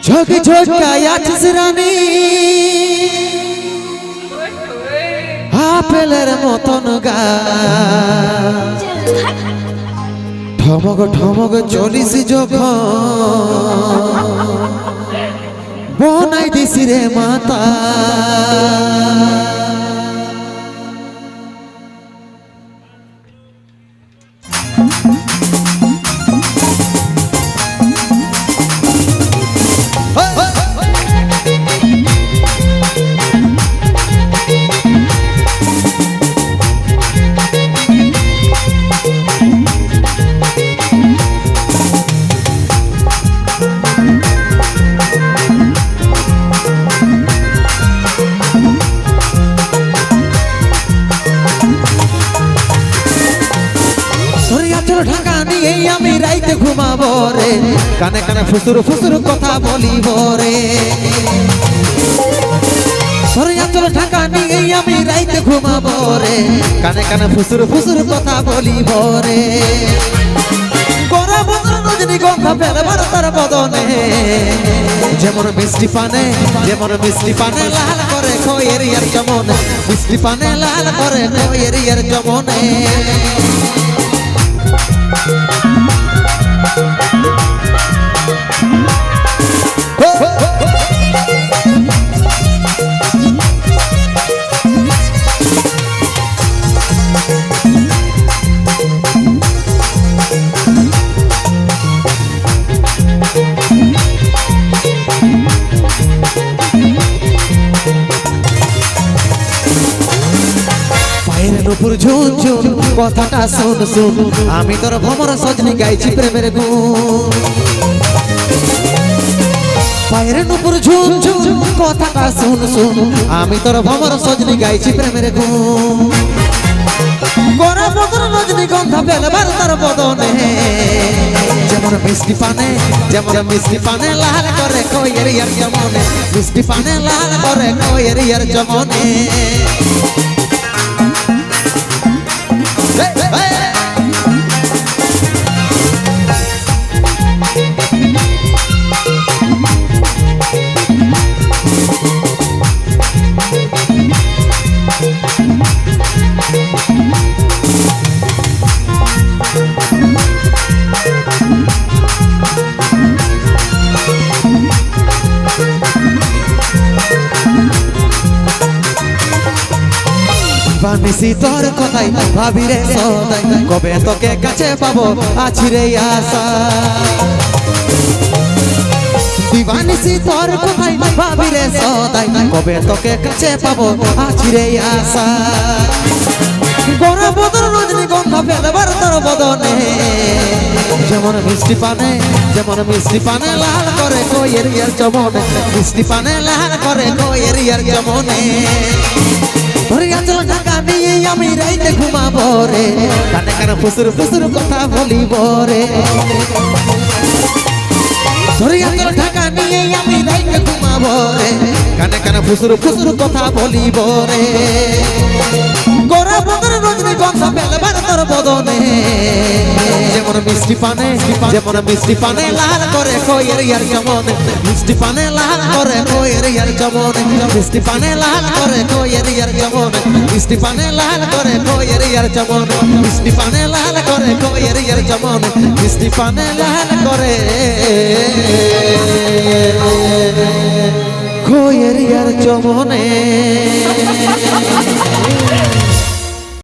ঝক ঝকায় আছিস রানী আপেলের মতন গা ঠমক ঠমক চলিস যখন বনাই দিছি রে মাতা ঢাকা নিয়ে আমি রাইতে ঘুমাবো রে কানে কানে ফুসুর ফুসুর কথা বলিব রে সরিয়াচল ঢাকা নিয়ে আমি রাইতে ঘুমাবো রে কানে কানে ফুসুর ফুসুর কথা বলিব রে গরম রজনীগন্ধা ফেলবার তার বদনে যেমন মিষ্টি পানে লাল করে খয়ের ইয়ার যেমন মিষ্টি পানে লাল করে খয়ের ইয়ার যেমনে নুপুর ঝুন ঝুন কথাটা শুন শুন আমি তোর ভ্রমর সজনি গাইছি প্রেমের গুণ পায়ের নুপুর ঝুন ঝুন কথাটা শুন শুন আমি তোর ভ্রমর সজনি গাইছি প্রেমের গুণ গরম বদন রজনীগন্ধা ফেলবার তার বদনে যেমন মিষ্টি পানে লাল করে খয়ের ইয়ার যেমনে মিষ্টি পানে লাল করে খয়ের ইয়ার যেমনে বানিসি তোর কথাই ভাবি রে সদাই কবে তোকে কাছে পাবো আছি রে আশা দিবানিসি তোর কথাই ভাবি রে সদাই কবে তোকে কাছে পাবো আছি রে আশা গরম বদন রজনীগন্ধা ফেলবার তোর বদনে যেমন মিষ্টি পানে লাল করে খয়ের ইয়ার যেমনে মিষ্টি পানে লাল করে খয়ের ইয়ার যেমনে সরিয়াচল ঢাকা নিয়ে আমি রাইতে ঘুমাবো রে কানে কানে ফুসুর ফুসুর কথা বলিব রে সরিয়াচল ঢাকা নিয়ে আমি রাইতে ঘুমাবো রে কানে কানে ফুসুর ফুসুর কথা বলিব রে গরম বদন রজনীগন্ধা ফেলবার তোর বদনে যেমন মিষ্টি পানে লাল করে খয়ের ইয়ার যেমন মিষ্টি পানে লাল করে খয়ের ইয়ার যেমন মিষ্টি পানে লাল করে খয়ের ইয়ার যেমন মিষ্টি পানে লাল করে খয়ের ইয়ার যেমন মিষ্টি পানে লাল করে খয়ের ইয়ার যেমন মিষ্টি পানে লাল করে খয়ের ইয়ার যেমনে